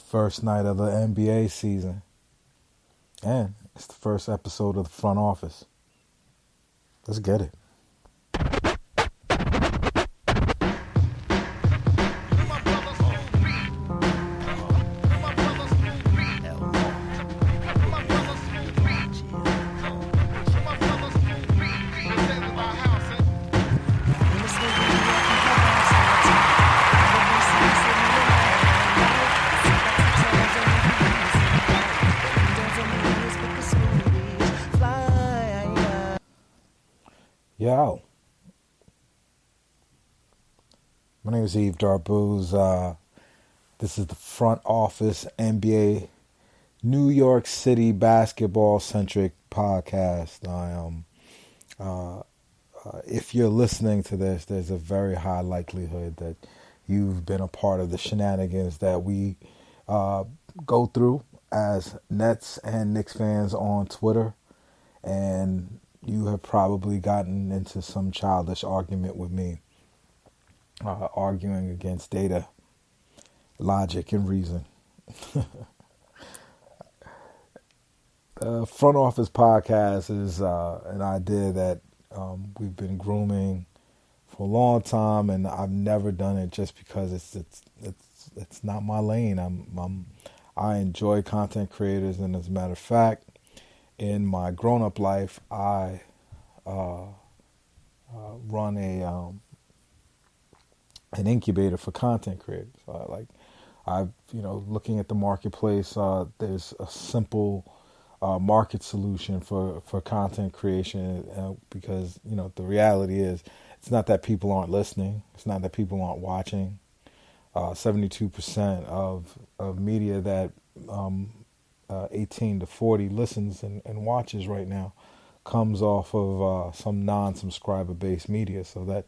first night of the NBA season, and it's the first episode of the front office. Let's get it. Yo, my name is Eve Darbooz. This is the front office NBA New York City basketball centric podcast. If you're listening to this, there's a very high likelihood that you've been a part of the shenanigans that we go through as Nets and Knicks fans on Twitter, and you have probably gotten into some childish argument with me, arguing against data, logic, and reason. The Front Office Podcast is an idea that we've been grooming for a long time, and I've never done it just because it's not my lane. I enjoy content creators, and as a matter of fact, in my grown-up life, I run an incubator for content creators. Looking at the marketplace, there's a simple market solution for content creation because the reality is it's not that people aren't listening, it's not that people aren't watching. 72% of media that 18 to 40 listens and watches right now comes off of some non-subscriber based media. So that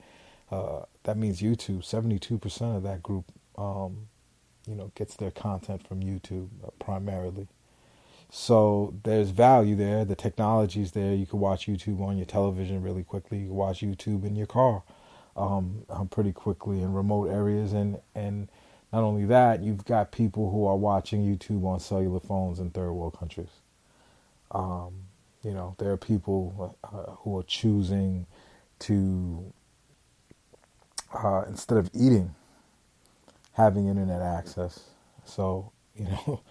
means YouTube. 72% of that group gets their content from YouTube primarily. So there's value there. The technology's there. You can watch YouTube on your television really quickly. You can watch YouTube in your car pretty quickly in remote areas, and not only that, you've got people who are watching YouTube on cellular phones in third world countries. There are people who are choosing to, instead of eating, having internet access. So, it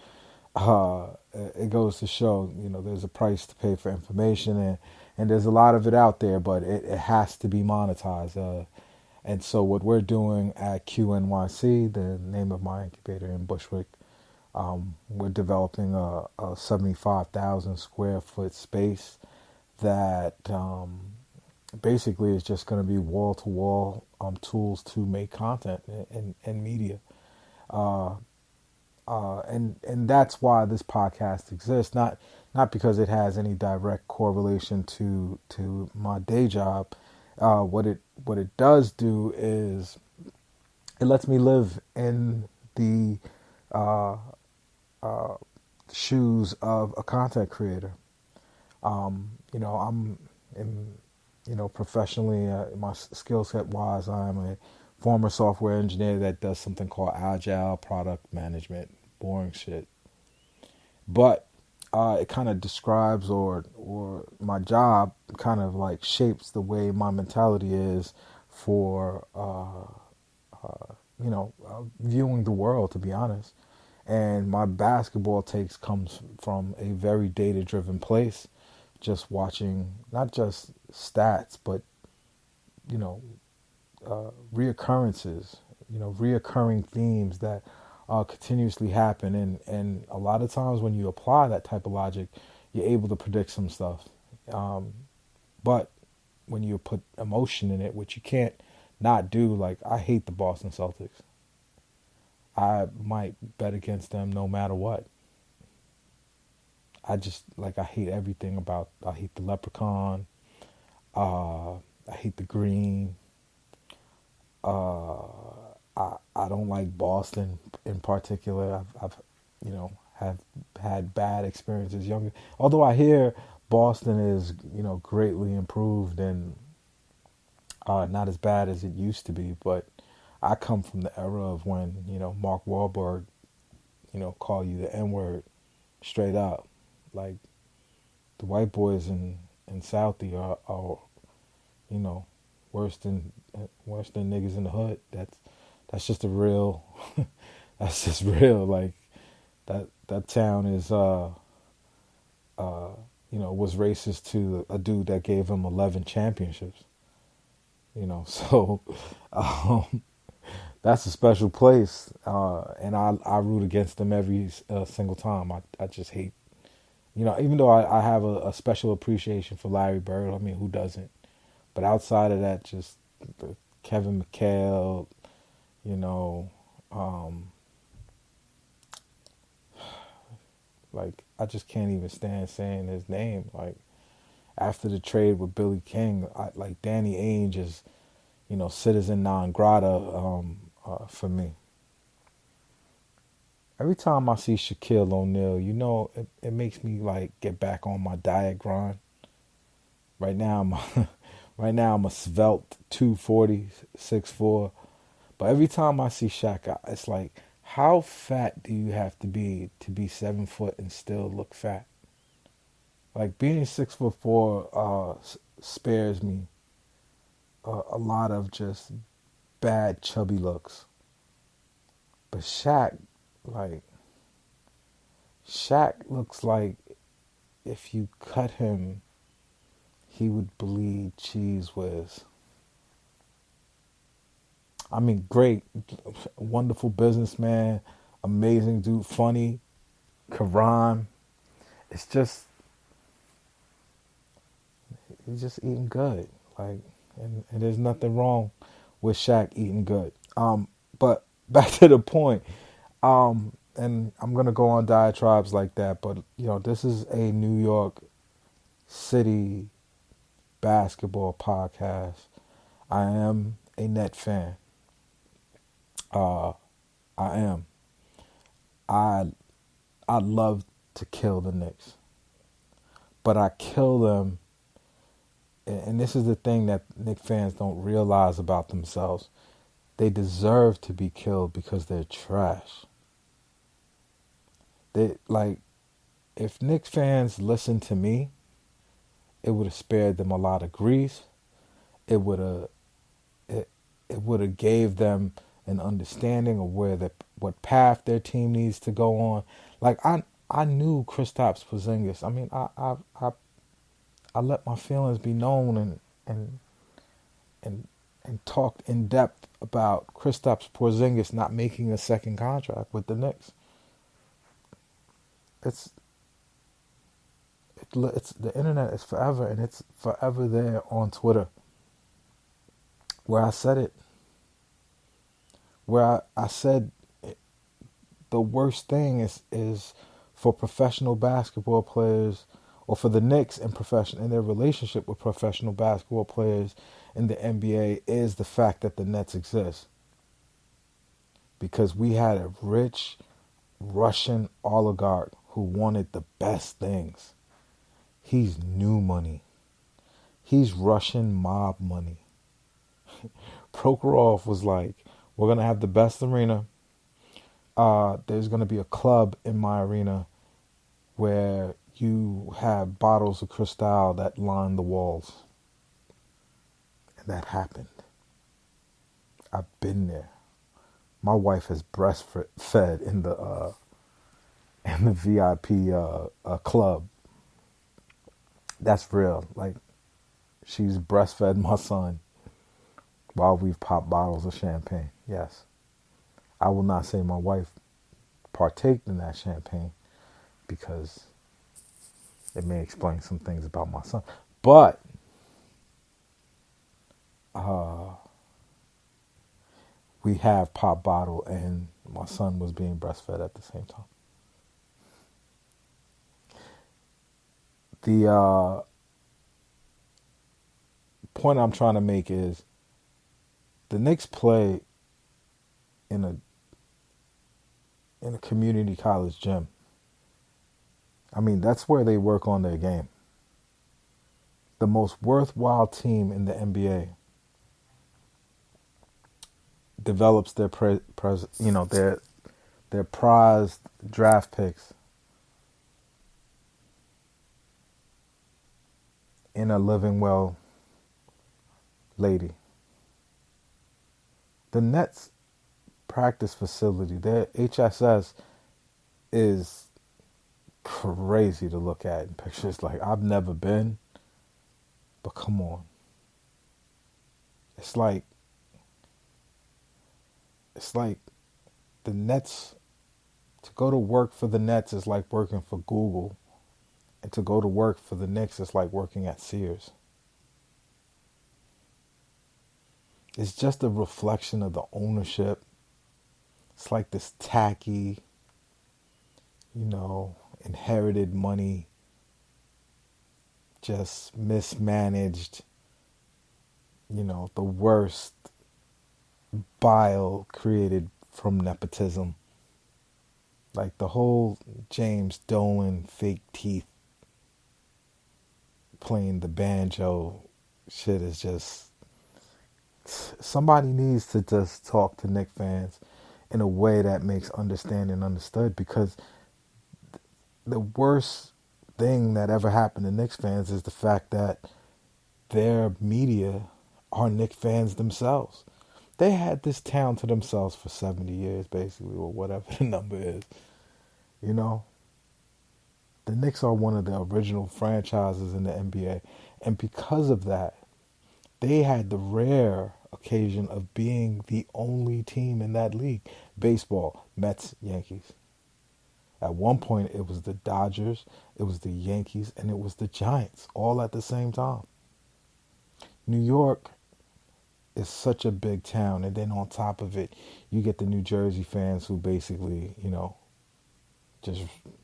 goes to show, there's a price to pay for information, and there's a lot of it out there, but it has to be monetized. And so what we're doing at QNYC, the name of my incubator in Bushwick, we're developing a 75,000 square foot space that basically is just going to be wall-to-wall tools to make content and media. And that's why this podcast exists, not because it has any direct correlation to my day job. What it does do is it lets me live in the shoes of a content creator. Professionally, my skill set wise, I'm a former software engineer that does something called agile product management, boring shit. But it kind of describes or my job kind of like shapes the way my mentality is for viewing the world, to be honest. And my basketball takes comes from a very data driven place, just watching not just stats but reoccurrences, reoccurring themes that continuously happen, and a lot of times when you apply that type of logic, you're able to predict some stuff. But when you put emotion in it, which you can't not do, like I hate the Boston Celtics. I might bet against them no matter what. I hate everything about. I hate the leprechaun. I hate the green. I don't like Boston in particular. I've have had bad experiences younger. Although I hear Boston is greatly improved and not as bad as it used to be, but I come from the era of when Mark Wahlberg call you the N word straight up. Like the white boys in Southie are you know worse than niggas in the hood. That's just a real. That's just real. Like that town is was racist to a dude that gave him 11 championships. So um, that's a special place, and I root against them every single time. I just hate, even though I have a special appreciation for Larry Bird. I mean, who doesn't? But outside of that, just Kevin McHale, you know, um, like I just can't even stand saying his name. Like after the trade with Billy King, like Danny Ainge is, citizen non grata for me. Every time I see Shaquille O'Neal, it makes me like get back on my diet grind. Right now, right now I'm a svelte 240, 6'4". But every time I see Shaq, it's like, how fat do you have to be 7 foot and still look fat? Like being 6'4" spares me a lot of just bad chubby looks. But like Shaq looks like if you cut him, he would bleed cheese whiz. I mean, great, wonderful businessman, amazing dude, funny, could rhyme. It's just, he's just eating good. Like, and there's nothing wrong with Shaq eating good. But back to the point. And I'm gonna go on diatribes like that, but this is a New York City basketball podcast. I am a Net fan. I am. I love to kill the Knicks, but I kill them. And this is the thing that Knicks fans don't realize about themselves. They deserve to be killed because they're trash. They like, if Knicks fans listened to me, it would have spared them a lot of grief. It would have gave them an understanding of what path their team needs to go on. Like I knew Kristaps Porzingis. I mean, I let my feelings be known and talked in depth about Kristaps Porzingis not making a second contract with the Knicks. It's the internet is forever, and it's forever there on Twitter, where I said it. Where I said the worst thing is for professional basketball players, or for the Knicks in their relationship with professional basketball players in the NBA, is the fact that the Nets exist. Because we had a rich Russian oligarch who wanted the best things. He's new money. He's Russian mob money. Prokhorov was like, we're going to have the best arena. There's going to be a club in my arena where you have bottles of Cristal that line the walls. And that happened. I've been there. My wife has breastfed in the VIP club. That's real. Like, she's breastfed my son while we've popped bottles of champagne. Yes. I will not say my wife partaked in that champagne because it may explain some things about my son. But we have pop bottle, and my son was being breastfed at the same time. The point I'm trying to make is the Knicks play in a community college gym. I mean, that's where they work on their game. The most worthwhile team in the NBA develops their their prized draft picks in a living well lady. The Nets practice facility, their HSS, is crazy to look at in pictures. Like, I've never been, but come on. It's like the Nets, to go to work for the Nets is like working for Google, and to go to work for the Knicks is like working at Sears. It's just a reflection of the ownership. It's like this tacky, inherited money, just mismanaged, the worst bile created from nepotism. Like the whole James Dolan fake teeth playing the banjo shit is just, somebody needs to just talk to Knicks fans in a way that makes understanding understood, because the worst thing that ever happened to Knicks fans is the fact that their media are Knicks fans themselves. They had this town to themselves for 70 years, basically, or whatever the number is. The Knicks are one of the original franchises in the NBA. And because of that, they had the rare occasion of being the only team in that league. Baseball, Mets, Yankees. At one point, it was the Dodgers, it was the Yankees, and it was the Giants, all at the same time. New York is such a big town, and then on top of it, you get the New Jersey fans who basically, just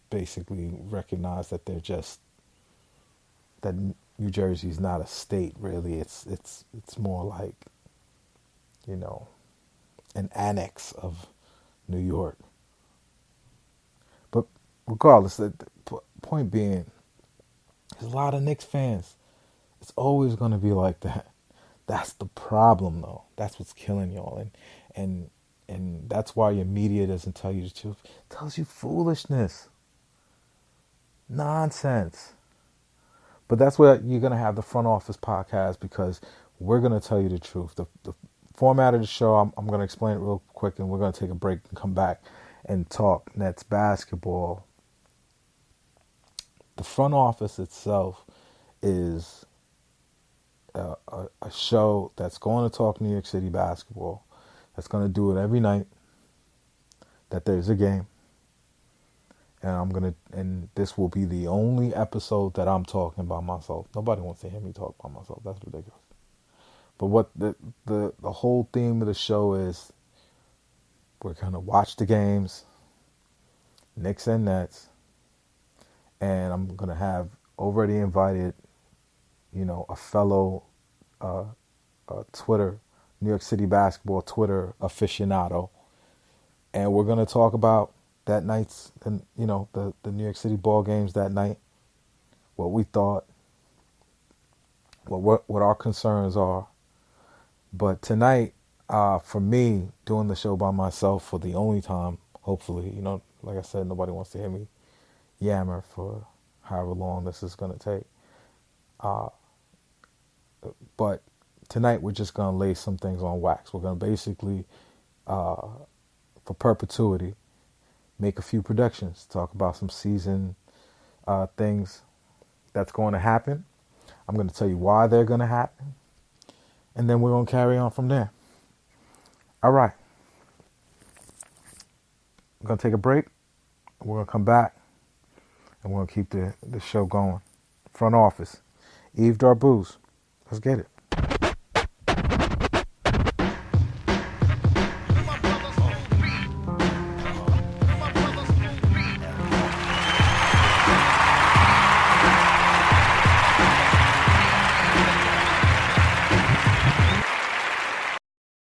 basically recognize that that New Jersey is not a state, really. It's more like, an annex of New York. But regardless, the point being, there's a lot of Knicks fans. It's always going to be like that. That's the problem, though. That's what's killing y'all, and that's why your media doesn't tell you the truth. It tells you foolishness, nonsense. But that's where you're going to have the front office podcast, because we're going to tell you the truth. The format of the show, I'm going to explain it real quick, and we're going to take a break and come back and talk Nets basketball. The front office itself is a show that's going to talk New York City basketball, that's going to do it every night that there's a game. And this will be the only episode that I'm talking by myself. Nobody wants to hear me talk by myself. That's ridiculous. But what the whole theme of the show is, we're going to watch the games, Knicks and Nets, and I'm going to have already invited, a fellow Twitter, New York City basketball Twitter aficionado, and we're going to talk about that night's, the New York City ball games that night, what we thought, what our concerns are. But tonight, for me, doing the show by myself for the only time, hopefully, like I said, nobody wants to hear me yammer for however long this is going to take. But tonight, we're just going to lay some things on wax. We're going to basically, for perpetuity, make a few predictions, talk about some season things that's going to happen. I'm going to tell you why they're going to happen. And then we're going to carry on from there. All right. We're going to take a break. We're going to come back. And we're going to keep the show going. Front office. Yves Darbouze. Let's get it.